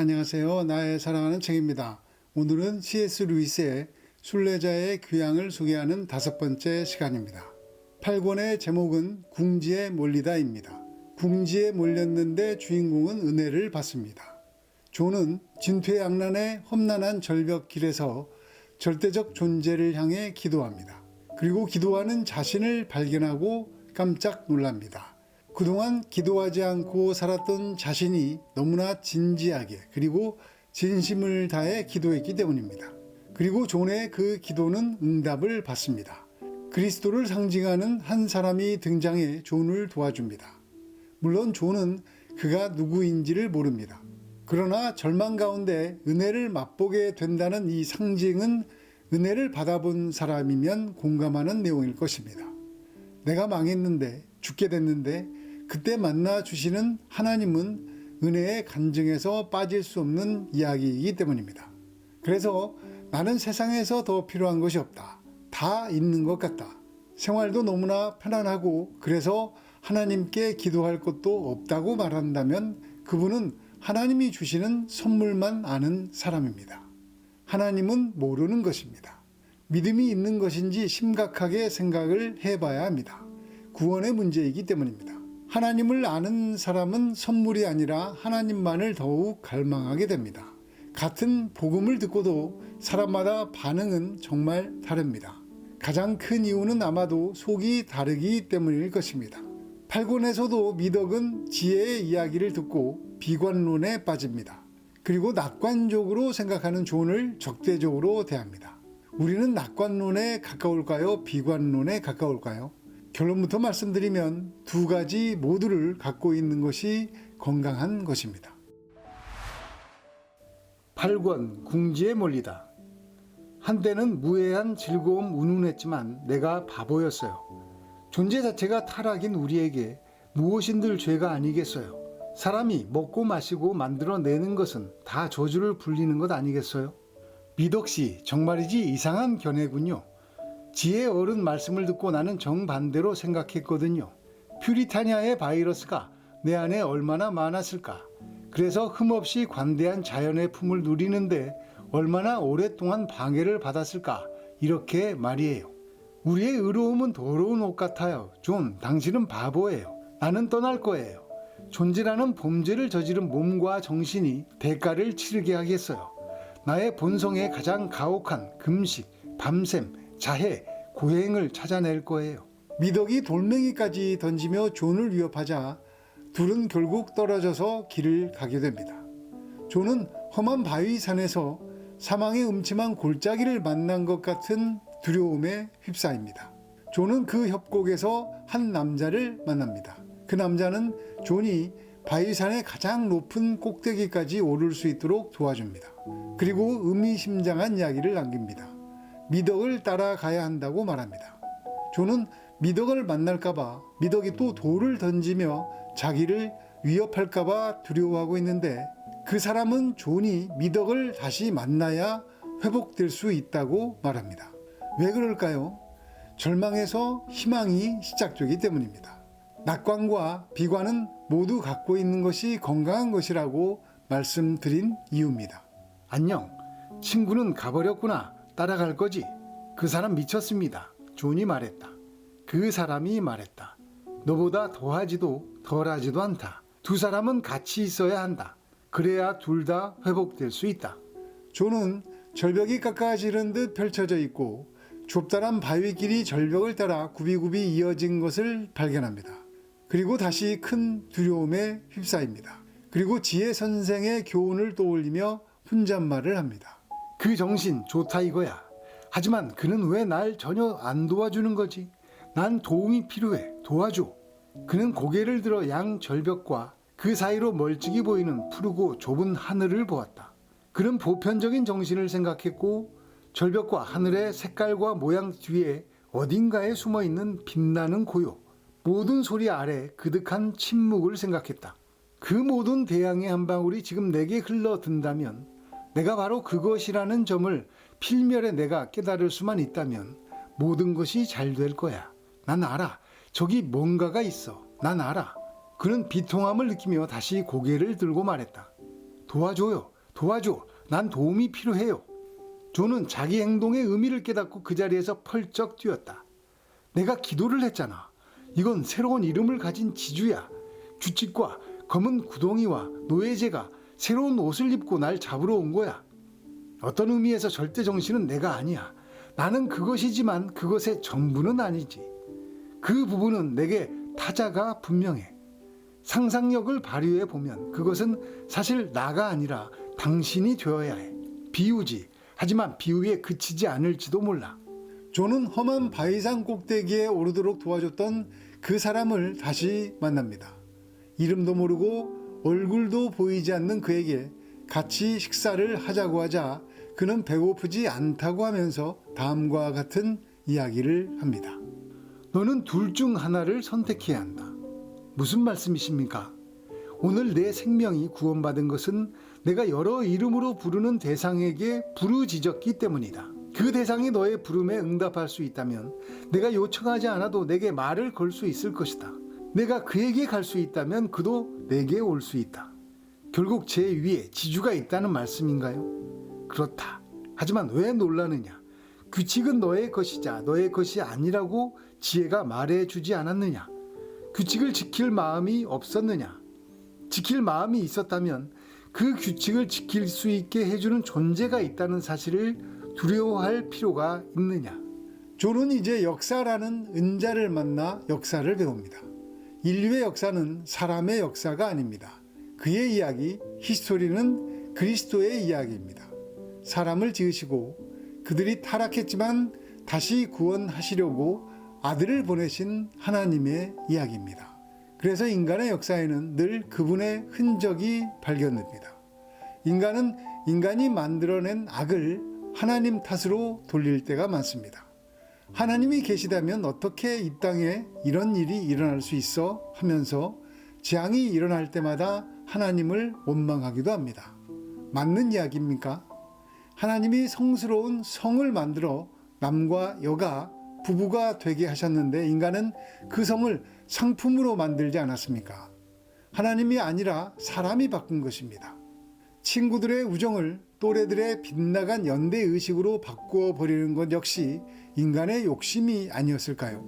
안녕하세요. 나의 사랑하는 책입니다. 오늘은 C.S. 루이스의 순례자의 귀향을 소개하는 5번째 시간입니다. 8권의 제목은 궁지에 몰리다입니다. 궁지에 몰렸는데 주인공은 은혜를 받습니다. 존은 진퇴양난의 험난한 절벽길에서 절대적 존재를 향해 기도합니다. 그리고 기도하는 자신을 발견하고 깜짝 놀랍니다. 그동안 기도하지 않고 살았던 자신이 너무나 진지하게 그리고 진심을 다해 기도했기 때문입니다. 그리고 존의 그 기도는 응답을 받습니다. 그리스도를 상징하는 한 사람이 등장해 존을 도와줍니다. 물론 존은 그가 누구인지를 모릅니다. 그러나 절망 가운데 은혜를 맛보게 된다는 이 상징은 은혜를 받아본 사람이면 공감하는 내용일 것입니다. 내가 망했는데, 죽게 됐는데 그때 만나 주시는 하나님은 은혜의 간증에서 빠질 수 없는 이야기이기 때문입니다. 그래서 나는 세상에서 더 필요한 것이 없다. 다 있는 것 같다. 생활도 너무나 편안하고 그래서 하나님께 기도할 것도 없다고 말한다면 그분은 하나님이 주시는 선물만 아는 사람입니다. 하나님은 모르는 것입니다. 믿음이 있는 것인지 심각하게 생각을 해봐야 합니다. 구원의 문제이기 때문입니다. 하나님을 아는 사람은 선물이 아니라 하나님만을 더욱 갈망하게 됩니다. 같은 복음을 듣고도 사람마다 반응은 정말 다릅니다. 가장 큰 이유는 아마도 속이 다르기 때문일 것입니다. 8권에서도 미덕은 지혜의 이야기를 듣고 비관론에 빠집니다. 그리고 낙관적으로 생각하는 존을 적대적으로 대합니다. 우리는 낙관론에 가까울까요? 비관론에 가까울까요? 결론부터 말씀드리면 두 가지 모두를 갖고 있는 것이 건강한 것입니다. 8권 궁지에 몰리다. 한때는 무해한 즐거움 운운했지만 내가 바보였어요. 존재 자체가 타락인 우리에게 무엇인들 죄가 아니겠어요? 사람이 먹고 마시고 만들어내는 것은 다 저주를 불리는 것 아니겠어요? 미덕씨 정말이지 이상한 견해군요. 지혜 어른 말씀을 듣고 나는 정반대로 생각했거든요. 퓨리타니아의 바이러스가 내 안에 얼마나 많았을까. 그래서 흠없이 관대한 자연의 품을 누리는데 얼마나 오랫동안 방해를 받았을까. 이렇게 말이에요. 우리의 의로움은 더러운 옷 같아요. 존, 당신은 바보예요. 나는 떠날 거예요. 존재라는 범죄를 저지른 몸과 정신이 대가를 치르게 하겠어요. 나의 본성에 가장 가혹한 금식, 밤샘, 자해, 고행을 찾아낼 거예요. 미덕이 돌멩이까지 던지며 존을 위협하자 둘은 결국 떨어져서 길을 가게 됩니다. 존은 험한 바위산에서 사망의 음침한 골짜기를 만난 것 같은 두려움에 휩싸입니다. 존은 그 협곡에서 한 남자를 만납니다. 그 남자는 존이 바위산의 가장 높은 꼭대기까지 오를 수 있도록 도와줍니다. 그리고 의미심장한 이야기를 남깁니다. 미덕을 따라가야 한다고 말합니다. 존은 미덕을 만날까봐 미덕이 또 돌을 던지며 자기를 위협할까봐 두려워하고 있는데 그 사람은 존이 미덕을 다시 만나야 회복될 수 있다고 말합니다. 왜 그럴까요? 절망에서 희망이 시작되기 때문입니다. 낙관과 비관은 모두 갖고 있는 것이 건강한 것이라고 말씀드린 이유입니다. 안녕, 친구는 가버렸구나. 따라갈 거지? 그 사람 미쳤습니다. 존이 말했다. 그 사람이 말했다. 너보다 더하지도 덜하지도 않다. 두 사람은 같이 있어야 한다. 그래야 둘 다 회복될 수 있다. 존은 절벽이 깎아지른 듯 펼쳐져 있고 좁다란 바위길이 절벽을 따라 굽이굽이 이어진 것을 발견합니다. 그리고 다시 큰 두려움에 휩싸입니다. 그리고 지혜 선생의 교훈을 떠올리며 혼잣말을 합니다. 그 정신 좋다 이거야. 하지만 그는 왜 날 전혀 안 도와주는 거지? 난 도움이 필요해. 도와줘. 그는 고개를 들어 양 절벽과 그 사이로 멀찍이 보이는 푸르고 좁은 하늘을 보았다. 그는 보편적인 정신을 생각했고 절벽과 하늘의 색깔과 모양 뒤에 어딘가에 숨어있는 빛나는 고요, 모든 소리 아래 그득한 침묵을 생각했다. 그 모든 대양의 한 방울이 지금 내게 흘러든다면 내가 바로 그것이라는 점을 필멸의 내가 깨달을 수만 있다면 모든 것이 잘 될 거야. 난 알아. 저기 뭔가가 있어. 난 알아. 그는 비통함을 느끼며 다시 고개를 들고 말했다. 도와줘요. 도와줘. 난 도움이 필요해요. 존은 자기 행동의 의미를 깨닫고 그 자리에서 펄쩍 뛰었다. 내가 기도를 했잖아. 이건 새로운 이름을 가진 지주야. 규칙과 검은 구덩이와 노예제가 새로운 옷을 입고 날 잡으러 온 거야. 어떤 의미에서 절대 정신은 내가 아니야. 나는 그것이지만 그것의 전부는 아니지. 그 부분은 내게 타자가 분명해. 상상력을 발휘해 보면 그것은 사실 나가 아니라 당신이 되어야 해. 비유지. 하지만 비유에 그치지 않을지도 몰라. 존은 험한 바위산 꼭대기에 오르도록 도와줬던 그 사람을 다시 만납니다. 이름도 모르고 얼굴도 보이지 않는 그에게 같이 식사를 하자고 하자 그는 배고프지 않다고 하면서 다음과 같은 이야기를 합니다. 너는 둘 중 하나를 선택해야 한다. 무슨 말씀이십니까? 오늘 내 생명이 구원받은 것은 내가 여러 이름으로 부르는 대상에게 부르짖었기 때문이다. 그 대상이 너의 부름에 응답할 수 있다면 내가 요청하지 않아도 내게 말을 걸 수 있을 것이다. 내가 그에게 갈 수 있다면 그도 내게 올 수 있다. 결국 제 위에 지주가 있다는 말씀인가요? 그렇다. 하지만 왜 놀라느냐? 규칙은 너의 것이자 너의 것이 아니라고 지혜가 말해주지 않았느냐? 규칙을 지킬 마음이 없었느냐? 지킬 마음이 있었다면 그 규칙을 지킬 수 있게 해주는 존재가 있다는 사실을 두려워할 필요가 있느냐? 존은 이제 역사라는 은자를 만나 역사를 배웁니다. 인류의 역사는 사람의 역사가 아닙니다. 그의 이야기, 히스토리는 그리스도의 이야기입니다. 사람을 지으시고 그들이 타락했지만 다시 구원하시려고 아들을 보내신 하나님의 이야기입니다. 그래서 인간의 역사에는 늘 그분의 흔적이 발견됩니다. 인간은 인간이 만들어낸 악을 하나님 탓으로 돌릴 때가 많습니다. 하나님이 계시다면 어떻게 이 땅에 이런 일이 일어날 수 있어 하면서 재앙이 일어날 때마다 하나님을 원망하기도 합니다. 맞는 이야기입니까? 하나님이 성스러운 성을 만들어 남과 여가 부부가 되게 하셨는데 인간은 그 성을 상품으로 만들지 않았습니까? 하나님이 아니라 사람이 바꾼 것입니다. 친구들의 우정을 또래들의 빗나간 연대의식으로 바꾸어 버리는 것 역시 인간의 욕심이 아니었을까요?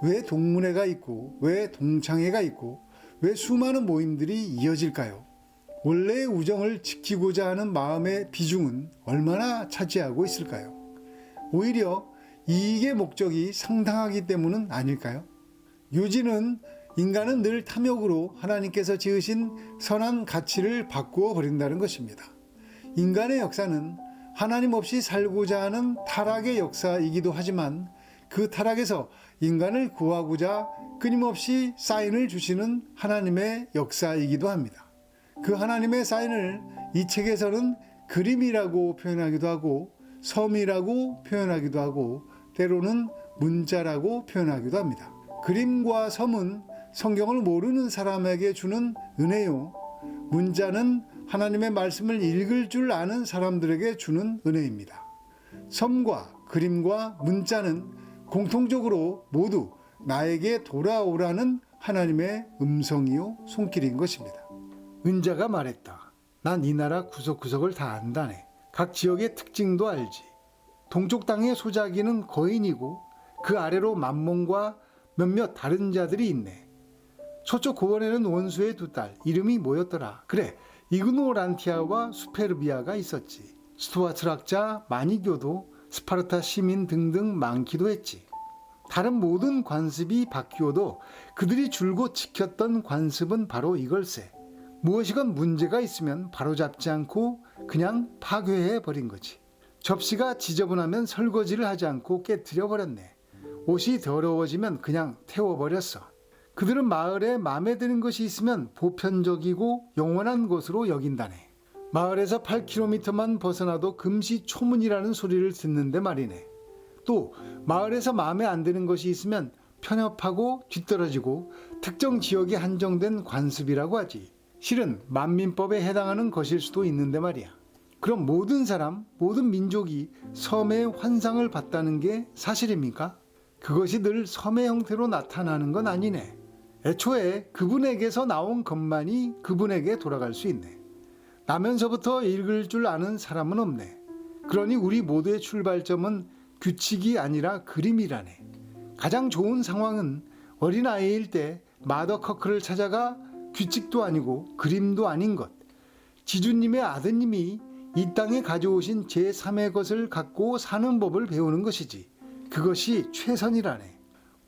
왜 동문회가 있고 왜 동창회가 있고 왜 수많은 모임들이 이어질까요? 원래의 우정을 지키고자 하는 마음의 비중은 얼마나 차지하고 있을까요? 오히려 이익의 목적이 상당하기 때문은 아닐까요? 요지는 인간은 늘 탐욕으로 하나님께서 지으신 선한 가치를 바꾸어 버린다는 것입니다. 인간의 역사는 하나님 없이 살고자 하는 타락의 역사이기도 하지만 그 타락에서 인간을 구하고자 끊임없이 사인을 주시는 하나님의 역사이기도 합니다. 그 하나님의 사인을 이 책에서는 그림이라고 표현하기도 하고 섬이라고 표현하기도 하고 때로는 문자라고 표현하기도 합니다. 그림과 섬은 성경을 모르는 사람에게 주는 은혜요. 문자는 하나님의 말씀을 읽을 줄 아는 사람들에게 주는 은혜입니다. 섬과 그림과 문자는 공통적으로 모두 나에게 돌아오라는 하나님의 음성이요 손길인 것입니다. 은자가 말했다. 난 이 나라 구석구석을 다 안다네. 각 지역의 특징도 알지. 동쪽 땅의 소자기는 거인이고 그 아래로 만몬과 몇몇 다른 자들이 있네. 서쪽 고원에는 원수의 두 딸 이름이 뭐였더라. 그래, 이그노란티아와 수페르비아가 있었지. 스토아 철학자 마니교도 스파르타 시민 등등 많기도 했지. 다른 모든 관습이 바뀌어도 그들이 줄곧 지켰던 관습은 바로 이걸세. 무엇이건 문제가 있으면 바로잡지 않고 그냥 파괴해 버린 거지. 접시가 지저분하면 설거지를 하지 않고 깨트려 버렸네. 옷이 더러워지면 그냥 태워버렸어. 그들은 마을에 마음에 드는 것이 있으면 보편적이고 영원한 것으로 여긴다네. 마을에서 8km만 벗어나도 금시초문이라는 소리를 듣는데 말이네. 또 마을에서 마음에 안 드는 것이 있으면 편협하고 뒤떨어지고 특정 지역에 한정된 관습이라고 하지. 실은 만민법에 해당하는 것일 수도 있는데 말이야. 그럼 모든 사람, 모든 민족이 섬의 환상을 봤다는 게 사실입니까? 그것이 늘 섬의 형태로 나타나는 건 아니네. 애초에 그분에게서 나온 것만이 그분에게 돌아갈 수 있네. 나면서부터 읽을 줄 아는 사람은 없네. 그러니 우리 모두의 출발점은 규칙이 아니라 그림이라네. 가장 좋은 상황은 어린아이일 때 마더 커크를 찾아가 규칙도 아니고 그림도 아닌 것, 지주님의 아드님이 이 땅에 가져오신 제3의 것을 갖고 사는 법을 배우는 것이지. 그것이 최선이라네.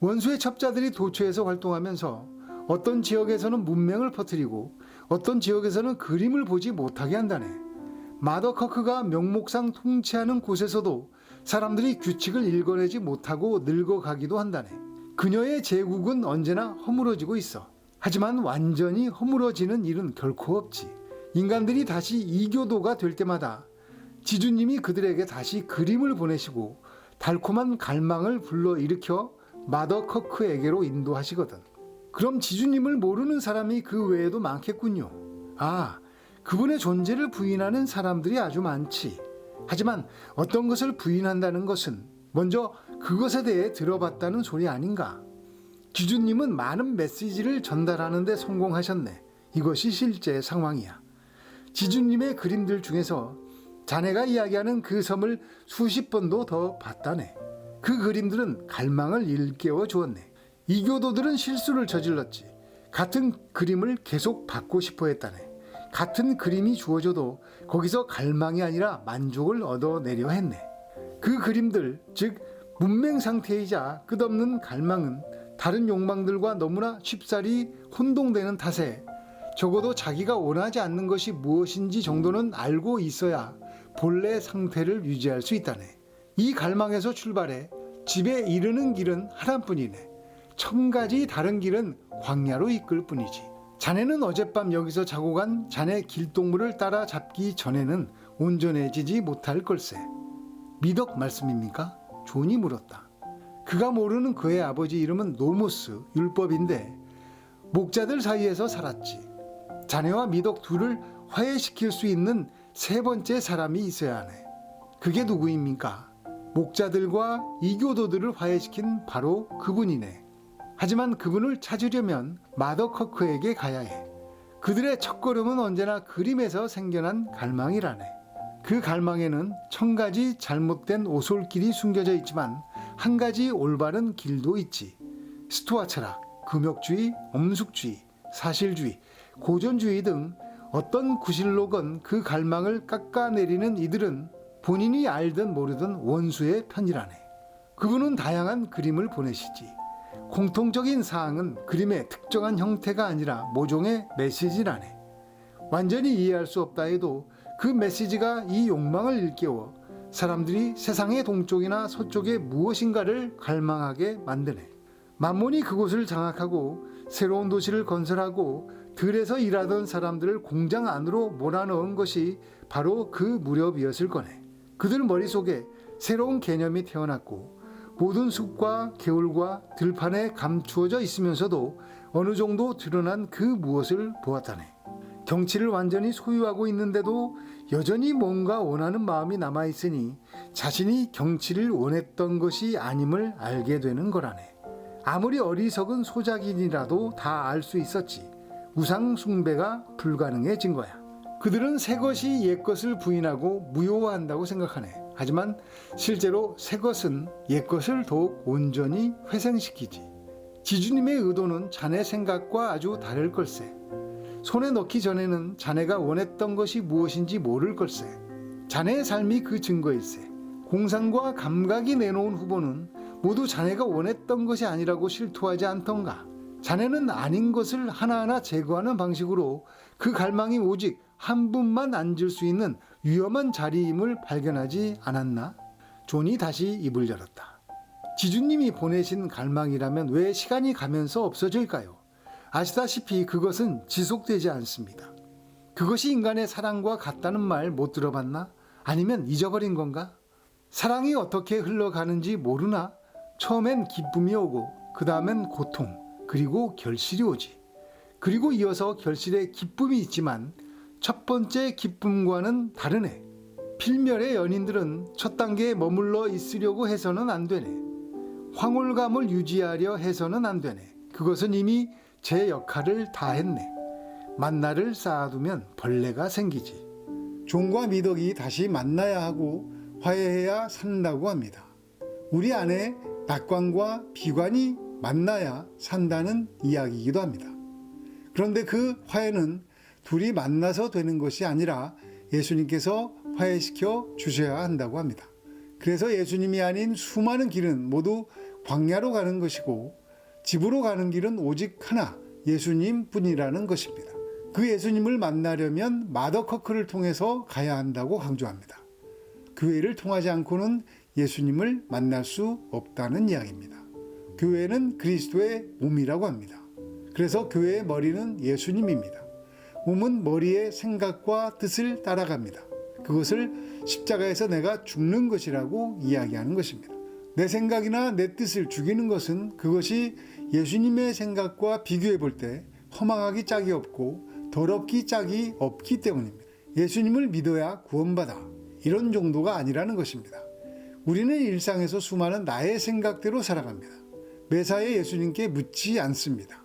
원수의 첩자들이 도처에서 활동하면서 어떤 지역에서는 문맹을 퍼뜨리고 어떤 지역에서는 그림을 보지 못하게 한다네. 마더 커크가 명목상 통치하는 곳에서도 사람들이 규칙을 읽어내지 못하고 늙어가기도 한다네. 그녀의 제국은 언제나 허물어지고 있어. 하지만 완전히 허물어지는 일은 결코 없지. 인간들이 다시 이교도가 될 때마다 지주님이 그들에게 다시 그림을 보내시고 달콤한 갈망을 불러일으켜 마더 커크에게로 인도하시거든. 그럼 지주님을 모르는 사람이 그 외에도 많겠군요. 아, 그분의 존재를 부인하는 사람들이 아주 많지. 하지만 어떤 것을 부인한다는 것은 먼저 그것에 대해 들어봤다는 소리 아닌가? 지주님은 많은 메시지를 전달하는 데 성공하셨네. 이것이 실제 상황이야. 지주님의 그림들 중에서 자네가 이야기하는 그 섬을 수십 번도 더 봤다네. 그 그림들은 갈망을 일깨워 주었네. 이교도들은 실수를 저질렀지. 같은 그림을 계속 받고 싶어 했다네. 같은 그림이 주어져도 거기서 갈망이 아니라 만족을 얻어내려 했네. 그 그림들, 즉 문맹 상태이자 끝없는 갈망은 다른 욕망들과 너무나 쉽사리 혼동되는 탓에 적어도 자기가 원하지 않는 것이 무엇인지 정도는 알고 있어야 본래 상태를 유지할 수 있다네. 이 갈망에서 출발해 집에 이르는 길은 하나뿐이네. 1000가지 다른 길은 광야로 이끌 뿐이지. 자네는 어젯밤 여기서 자고 간 자네 길동무를 따라잡기 전에는 온전해지지 못할 걸세. 미덕 말씀입니까? 존이 물었다. 그가 모르는 그의 아버지 이름은 노모스, 율법인데 목자들 사이에서 살았지. 자네와 미덕 둘을 화해시킬 수 있는 세 번째 사람이 있어야 하네. 그게 누구입니까? 목자들과 이교도들을 화해시킨 바로 그분이네. 하지만 그분을 찾으려면 마더 커크에게 가야 해. 그들의 첫걸음은 언제나 그림에서 생겨난 갈망이라네. 그 갈망에는 1000가지 잘못된 오솔길이 숨겨져 있지만 한 가지 올바른 길도 있지. 스토아 철학, 금욕주의, 엄숙주의, 사실주의, 고전주의 등 어떤 구실로건 그 갈망을 깎아내리는 이들은 본인이 알든 모르든 원수의 편이라네. 그분은 다양한 그림을 보내시지. 공통적인 사항은 그림의 특정한 형태가 아니라 모종의 메시지라네. 완전히 이해할 수 없다 해도 그 메시지가 이 욕망을 일깨워 사람들이 세상의 동쪽이나 서쪽에 무엇인가를 갈망하게 만드네. 만몬이 그곳을 장악하고 새로운 도시를 건설하고 들에서 일하던 사람들을 공장 안으로 몰아넣은 것이 바로 그 무렵이었을 거네. 그들 머릿속에 새로운 개념이 태어났고 모든 숲과 개울과 들판에 감추어져 있으면서도 어느 정도 드러난 그 무엇을 보았다네. 경치를 완전히 소유하고 있는데도 여전히 뭔가 원하는 마음이 남아있으니 자신이 경치를 원했던 것이 아님을 알게 되는 거라네. 아무리 어리석은 소작인이라도 다 알 수 있었지. 우상 숭배가 불가능해진 거야. 그들은 새 것이 옛 것을 부인하고 무효화한다고 생각하네. 하지만 실제로 새 것은 옛 것을 더욱 온전히 회생시키지. 지주님의 의도는 자네 생각과 아주 다를 걸세. 손에 넣기 전에는 자네가 원했던 것이 무엇인지 모를 걸세. 자네의 삶이 그 증거일세. 공상과 감각이 내놓은 후보는 모두 자네가 원했던 것이 아니라고 실토하지 않던가. 자네는 아닌 것을 하나하나 제거하는 방식으로 그 갈망이 오직 한 분만 앉을 수 있는 위험한 자리임을 발견하지 않았나? 존이 다시 입을 열었다. 지주님이 보내신 갈망이라면 왜 시간이 가면서 없어질까요? 아시다시피 그것은 지속되지 않습니다. 그것이 인간의 사랑과 같다는 말 못 들어봤나? 아니면 잊어버린 건가? 사랑이 어떻게 흘러가는지 모르나? 처음엔 기쁨이 오고 그 다음엔 고통, 그리고 결실이 오지. 그리고 이어서 결실에 기쁨이 있지만 첫 번째 기쁨과는 다르네. 필멸의 연인들은 첫 단계에 머물러 있으려고 해서는 안 되네. 황홀감을 유지하려 해서는 안 되네. 그것은 이미 제 역할을 다 했네. 만나를 쌓아두면 벌레가 생기지. 종과 미덕이 다시 만나야 하고 화해해야 산다고 합니다. 우리 안에 낙관과 비관이 만나야 산다는 이야기이기도 합니다. 그런데 그 화해는 둘이 만나서 되는 것이 아니라 예수님께서 화해시켜 주셔야 한다고 합니다. 그래서 예수님이 아닌 수많은 길은 모두 광야로 가는 것이고 집으로 가는 길은 오직 하나, 예수님 뿐이라는 것입니다. 그 예수님을 만나려면 마더커크를 통해서 가야 한다고 강조합니다. 교회를 통하지 않고는 예수님을 만날 수 없다는 이야기입니다. 교회는 그리스도의 몸이라고 합니다. 그래서 교회의 머리는 예수님입니다. 몸은 머리의 생각과 뜻을 따라갑니다. 그것을 십자가에서 내가 죽는 것이라고 이야기하는 것입니다. 내 생각이나 내 뜻을 죽이는 것은 그것이 예수님의 생각과 비교해 볼 때 허망하기 짝이 없고 더럽기 짝이 없기 때문입니다. 예수님을 믿어야 구원받아. 이런 정도가 아니라는 것입니다. 우리는 일상에서 수많은 나의 생각대로 살아갑니다. 매사에 예수님께 묻지 않습니다.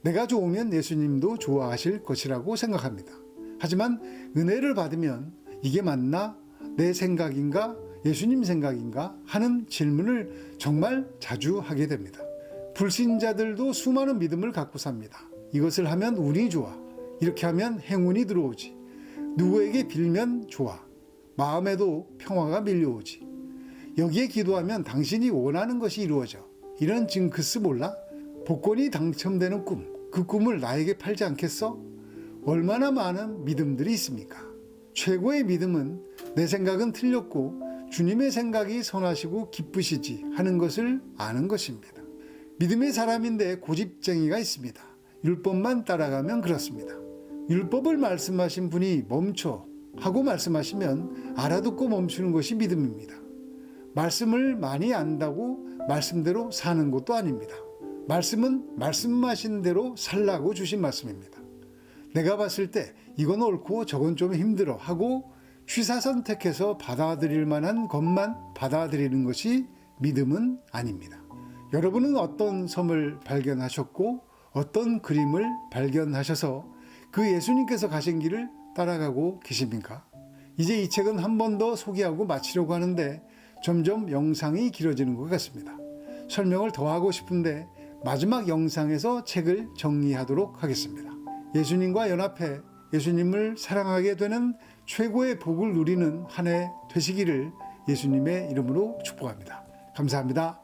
내가 좋으면 예수님도 좋아하실 것이라고 생각합니다. 하지만 은혜를 받으면 이게 맞나? 내 생각인가? 예수님 생각인가? 하는 질문을 정말 자주 하게 됩니다. 불신자들도 수많은 믿음을 갖고 삽니다. 이것을 하면 운이 좋아. 이렇게 하면 행운이 들어오지. 누구에게 빌면 좋아. 마음에도 평화가 밀려오지. 여기에 기도하면 당신이 원하는 것이 이루어져. 이런 징크스 몰라? 복권이 당첨되는 꿈. 그 꿈을 나에게 팔지 않겠어? 얼마나 많은 믿음들이 있습니까? 최고의 믿음은 내 생각은 틀렸고 주님의 생각이 선하시고 기쁘시지 하는 것을 아는 것입니다. 믿음의 사람인데 고집쟁이가 있습니다. 율법만 따라가면 그렇습니다. 율법을 말씀하신 분이 멈춰 하고 말씀하시면 알아듣고 멈추는 것이 믿음입니다. 말씀을 많이 안다고 말씀대로 사는 것도 아닙니다. 말씀은 말씀하신 대로 살라고 주신 말씀입니다. 내가 봤을 때 이건 옳고 저건 좀 힘들어 하고 취사 선택해서 받아들일 만한 것만 받아들이는 것이 믿음은 아닙니다. 여러분은 어떤 섬을 발견하셨고 어떤 그림을 발견하셔서 그 예수님께서 가신 길을 따라가고 계십니까? 이제 이 책은 한 번 더 소개하고 마치려고 하는데 점점 영상이 길어지는 것 같습니다. 설명을 더 하고 싶은데 마지막 영상에서 책을 정리하도록 하겠습니다. 예수님과 연합해 예수님을 사랑하게 되는 최고의 복을 누리는 한 해 되시기를 예수님의 이름으로 축복합니다. 감사합니다.